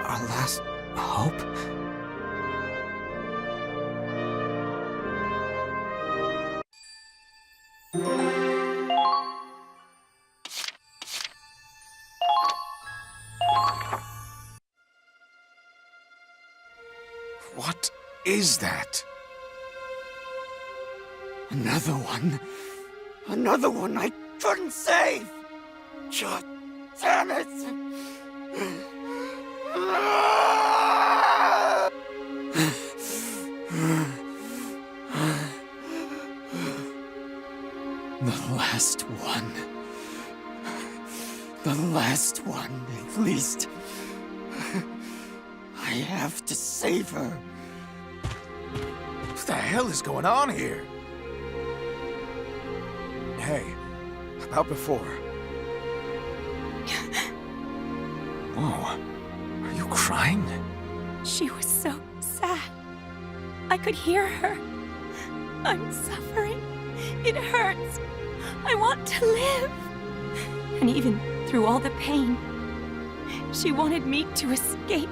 Our last hope? What is that? Another one. Another one I couldn't save! God damn it! The last one. The last one, at least. I have to save her. What the hell is going on here? Hey, about before. Whoa, are you crying? She was so sad. I could hear her. I'm suffering. It hurts. I want to live. And even through all the pain, she wanted me to escape.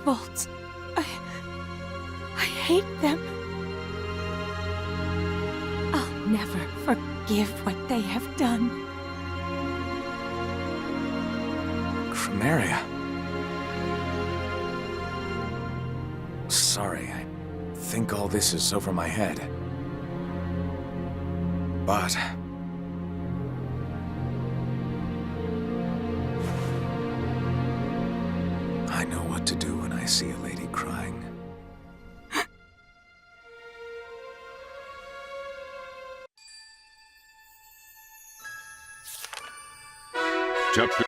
Bolts. I hate them. I'll never forgive what they have done. Chromaria. Sorry, I think all this is over my head. But I know what to do when I see a lady crying. Chapter.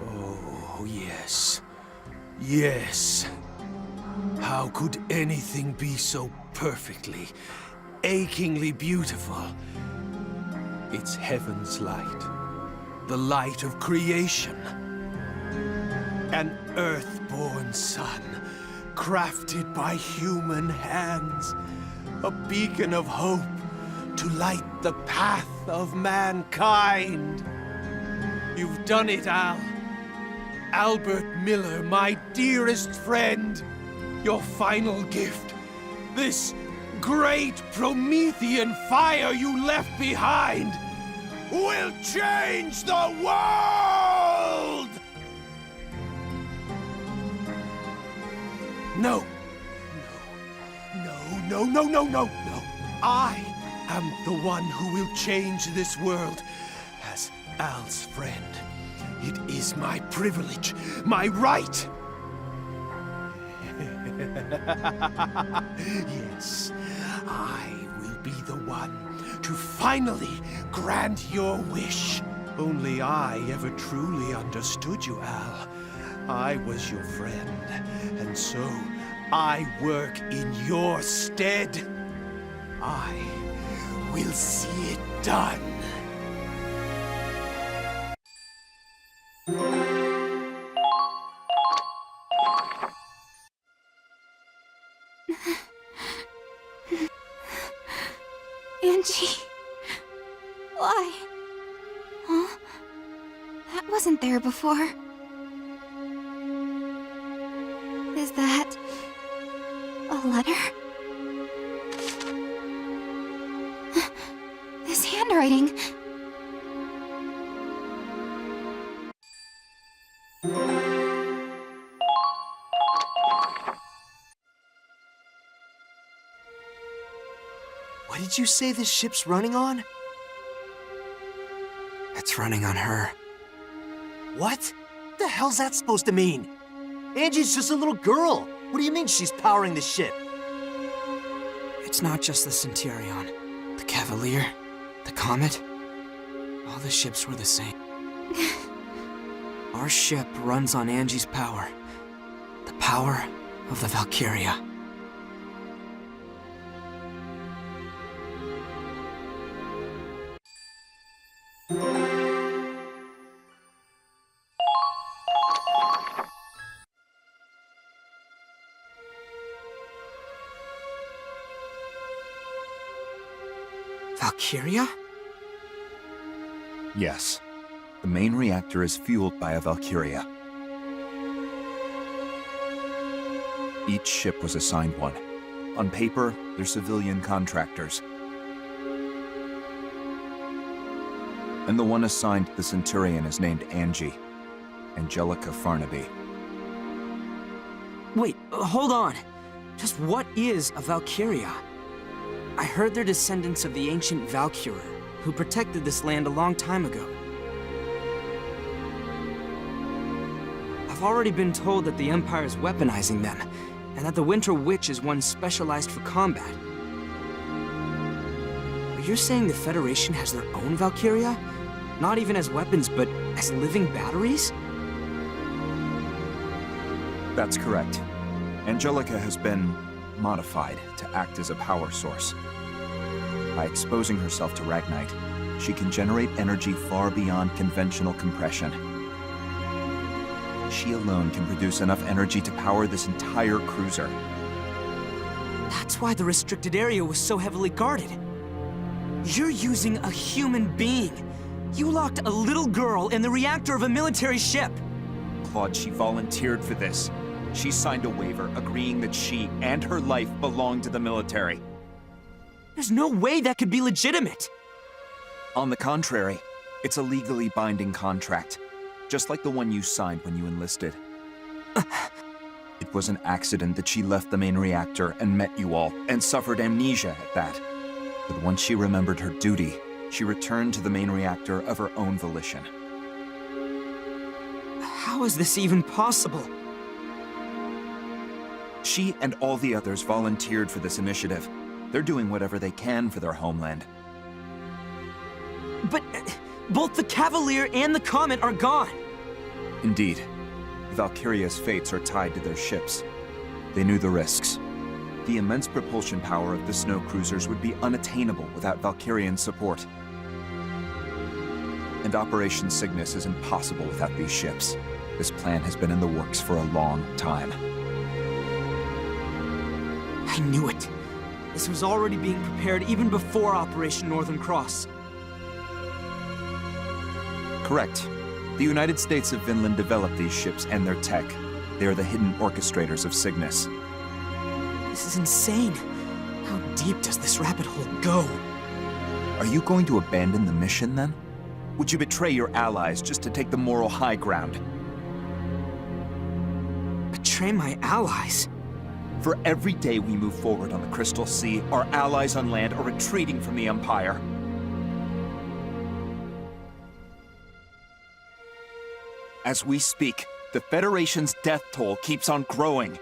Oh, yes. Yes. How could anything be so perfectly, achingly beautiful? It's heaven's light. The light of creation. An earth-born sun, crafted by human hands. A beacon of hope to light the path of mankind. You've done it, Al. Albert Miller, my dearest friend. Your final gift. This great Promethean fire you left behind will change the world! No. No. I am the one who will change this world as Al's friend. It is my privilege, my right. Yes, I will be the one to finally grant your wish. Only I ever truly understood you, Al. I was your friend, and so I work in your stead. I will see it done. Angie. Why? Huh? That wasn't there before. Is that a letter? This handwriting. What did you say this ship's running on? It's running on her. What? The hell's that supposed to mean? Angie's just a little girl. What do you mean she's powering the ship? It's not just the Centurion. The Cavalier, the Comet. All the ships were the same. Our ship runs on Angie's power. The power of the Valkyria. Valkyria? Yes. The main reactor is fueled by a Valkyria. Each ship was assigned one. On paper, they're civilian contractors. And the one assigned to the Centurion is named Angie. Angelica Farnaby. Wait, hold on. Just what is a Valkyria? I heard they're descendants of the ancient Valkyrie, who protected this land a long time ago. I've already been told that the Empire is weaponizing them, and that the Winter Witch is one specialized for combat. But you're saying the Federation has their own Valkyria? Not even as weapons, but as living batteries? That's correct. Angelica has been modified to act as a power source. By exposing herself to Ragnite, she can generate energy far beyond conventional compression. She alone can produce enough energy to power this entire cruiser. That's why the restricted area was so heavily guarded. You're using a human being. You locked a little girl in the reactor of a military ship. Claude, she volunteered for this. She signed a waiver agreeing that she and her life belong to the military. There's no way that could be legitimate. On the contrary, it's a legally binding contract, just like the one you signed when you enlisted. It was an accident that she left the main reactor and met you all, and suffered amnesia at that. But once she remembered her duty, she returned to the main reactor of her own volition. How is this even possible? She and all the others volunteered for this initiative. They're doing whatever they can for their homeland. But both the Cavalier and the Comet are gone. Indeed. Valkyria's fates are tied to their ships. They knew the risks. The immense propulsion power of the snow cruisers would be unattainable without Valkyrian support. And Operation Cygnus is impossible without these ships. This plan has been in the works for a long time. I knew it. This was already being prepared even before Operation Northern Cross. Correct. The United States of Vinland developed these ships and their tech. They are the hidden orchestrators of Cygnus. This is insane. How deep does this rabbit hole go? Are you going to abandon the mission, then? Would you betray your allies just to take the moral high ground? Betray my allies? For every day we move forward on the Crystal Sea, our allies on land are retreating from the Empire. As we speak, the Federation's death toll keeps on growing.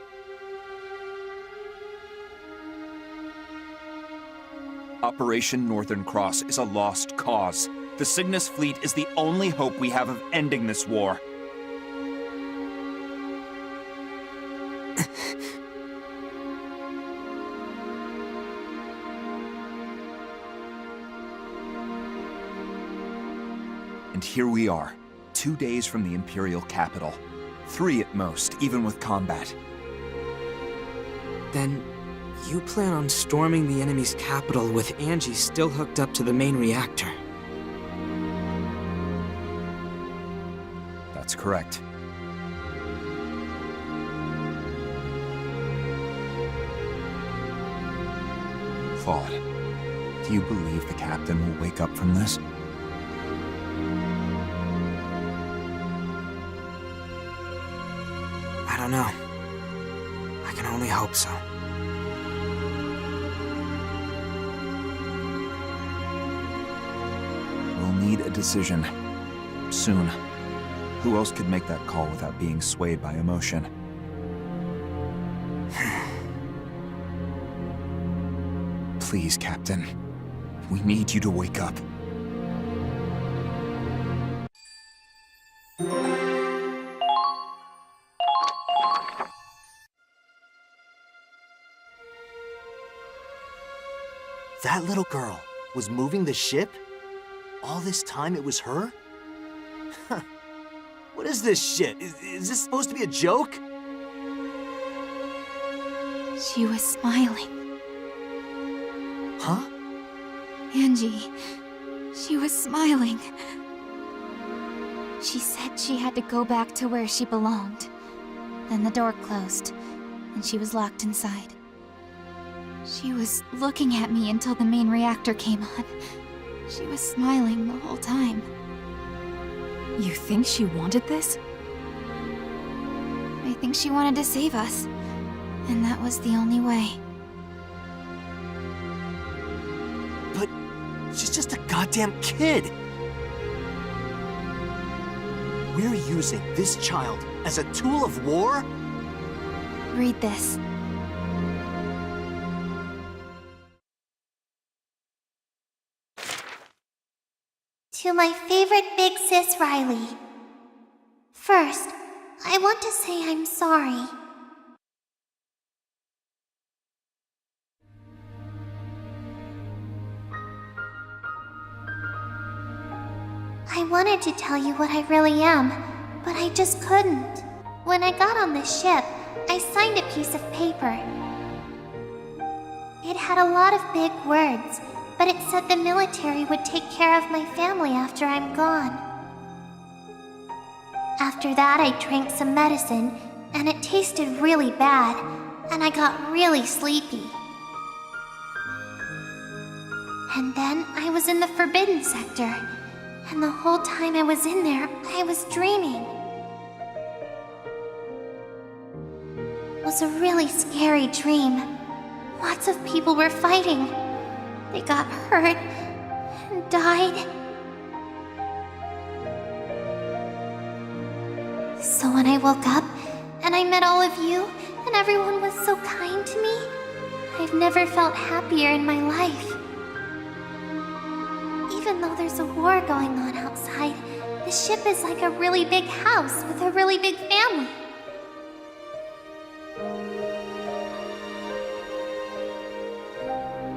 Operation Northern Cross is a lost cause. The Cygnus fleet is the only hope we have of ending this war. And here we are, 2 days from the Imperial capital. 3 at most, even with combat. Then you plan on storming the enemy's capital with Angie still hooked up to the main reactor. That's correct. Claude, do you believe the captain will wake up from this? I don't know. I can only hope so. We'll need a decision. Soon. Who else could make that call without being swayed by emotion? Please, Captain. We need you to wake up. That little girl was moving the ship? All this time it was her? What is this shit? Is this supposed to be a joke? She was smiling. Huh? Angie, she was smiling. She said she had to go back to where she belonged. Then the door closed, and she was locked inside. She was looking at me until the main reactor came on. She was smiling the whole time. You think she wanted this? I think she wanted to save us, and that was the only way. But she's just a goddamn kid. We're using this child as a tool of war? Read this. To my favorite big sis Riley. First, I want to say I'm sorry. I wanted to tell you what I really am, but I just couldn't. When I got on the ship, I signed a piece of paper. It had a lot of big words, but it said the military would take care of my family after I'm gone. After that, I drank some medicine, and it tasted really bad, and I got really sleepy. And then I was in the Forbidden Sector, and the whole time I was in there, I was dreaming. It was a really scary dream. Lots of people were fighting. They got hurt and died. So when I woke up and I met all of you and everyone was so kind to me, I've never felt happier in my life. Even though there's a war going on outside, the ship is like a really big house with a really big family.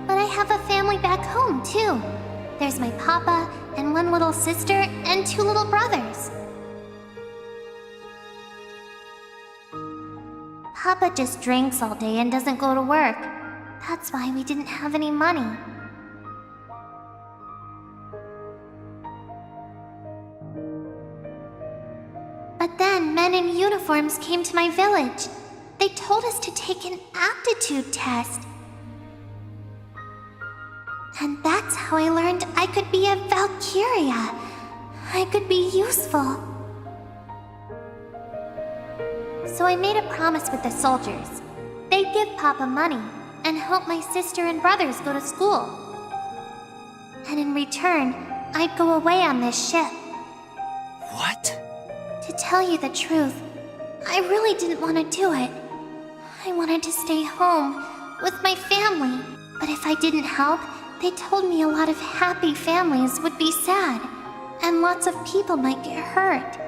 But I have a family back home, too. There's my papa, and one little sister, and 2 little brothers. Papa just drinks all day and doesn't go to work. That's why we didn't have any money. But then men in uniforms came to my village. They told us to take an aptitude test. And that's how I learned I could be a Valkyria. I could be useful. So I made a promise with the soldiers. They'd give Papa money and help my sister and brothers go to school. And in return, I'd go away on this ship. What? To tell you the truth, I really didn't want to do it. I wanted to stay home with my family. But if I didn't help, they told me a lot of happy families would be sad, and lots of people might get hurt.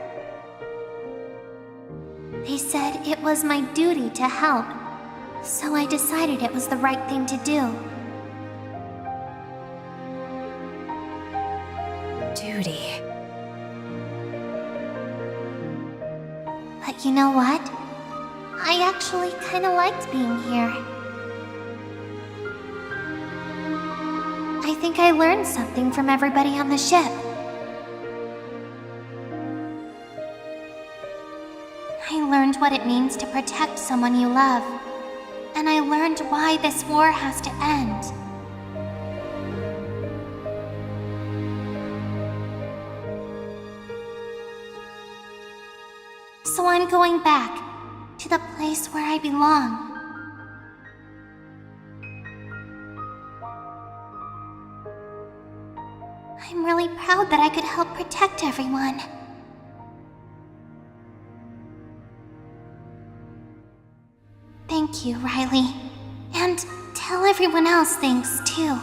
They said it was my duty to help, so I decided it was the right thing to do. Duty. But you know what? I actually kind of liked being here. I think I learned something from everybody on the ship. I learned what it means to protect someone you love. And I learned why this war has to end. So I'm going back to the place where I belong. I'm really proud that I could help protect everyone. Thank you, Riley. And tell everyone else thanks, too.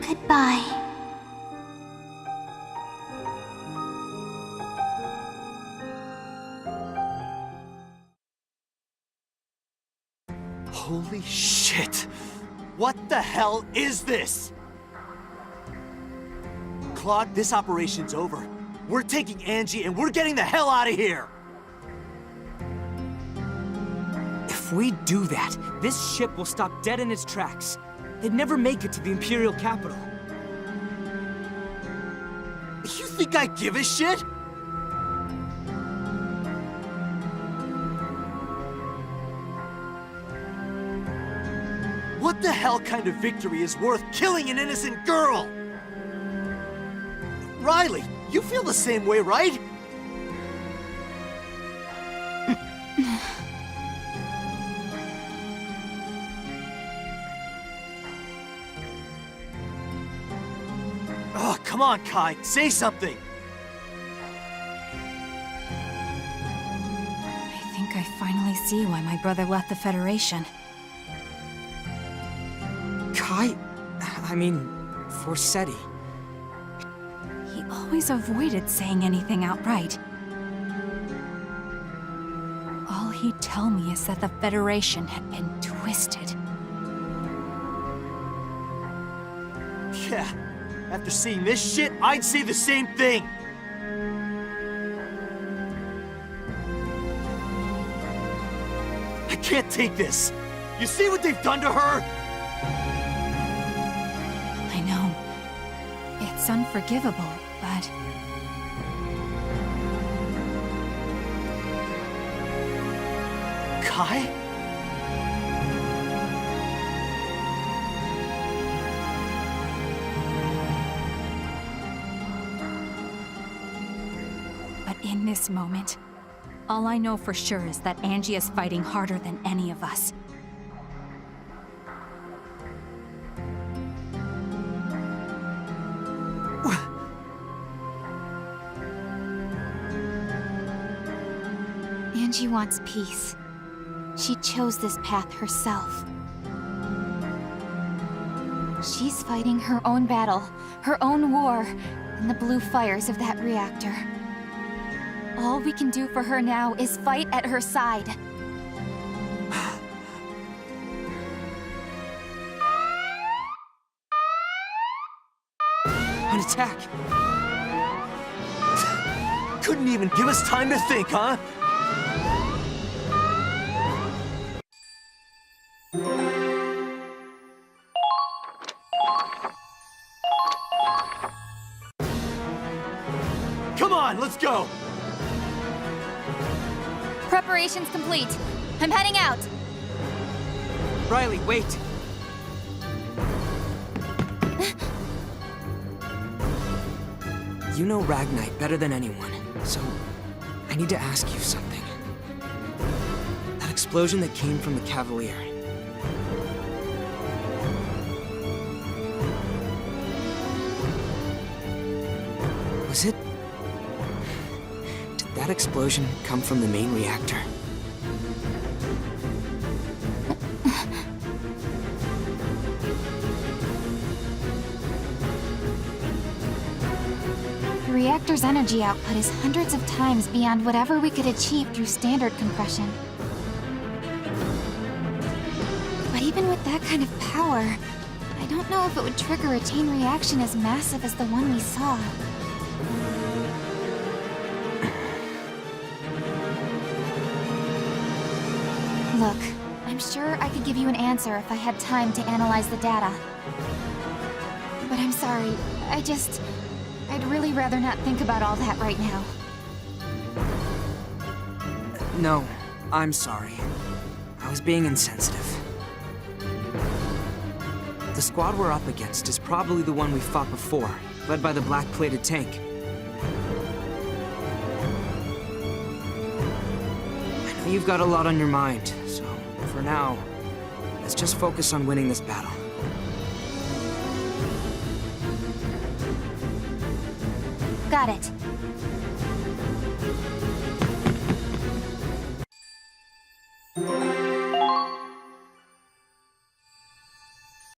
Goodbye. Holy shit! What the hell is this? Claude, this operation's over. We're taking Angie and we're getting the hell out of here! we do that, this ship will stop dead in its tracks. They'd never make it to the Imperial capital. You think I give a shit? What the hell kind of victory is worth killing an innocent girl? Riley, you feel the same way, right? Oh, come on, Kai, say something! I think I finally see why my brother left the Federation. Kai? I mean, Forseti. He always avoided saying anything outright. All he'd tell me is that the Federation had been twisted. Yeah, after seeing this shit, I'd say the same thing! I can't take this! You see what they've done to her? I know. It's unforgivable, but... Kai? But in this moment, all I know for sure is that Angie is fighting harder than any of us. Angie wants peace. She chose this path herself. She's fighting her own battle, her own war, in the blue fires of that reactor. All we can do for her now is fight at her side. An attack! Couldn't even give us time to think, huh? Come on, let's go! Preparations complete. I'm heading out. Riley, wait! You know Ragnite better than anyone, so I need to ask you something. That explosion that came from the Cavalier. Was it... Did that explosion come from the main reactor? The reactor's energy output is hundreds of times beyond whatever we could achieve through standard compression. But even with that kind of power, I don't know if it would trigger a chain reaction as massive as the one we saw. Look, I'm sure I could give you an answer if I had time to analyze the data. But I'm sorry, I'd really rather not think about all that right now. No, I'm sorry. I was being insensitive. The squad we're up against is probably the one we fought before, led by the black-plated tank. I know you've got a lot on your mind, so for now, let's just focus on winning this battle. Got it.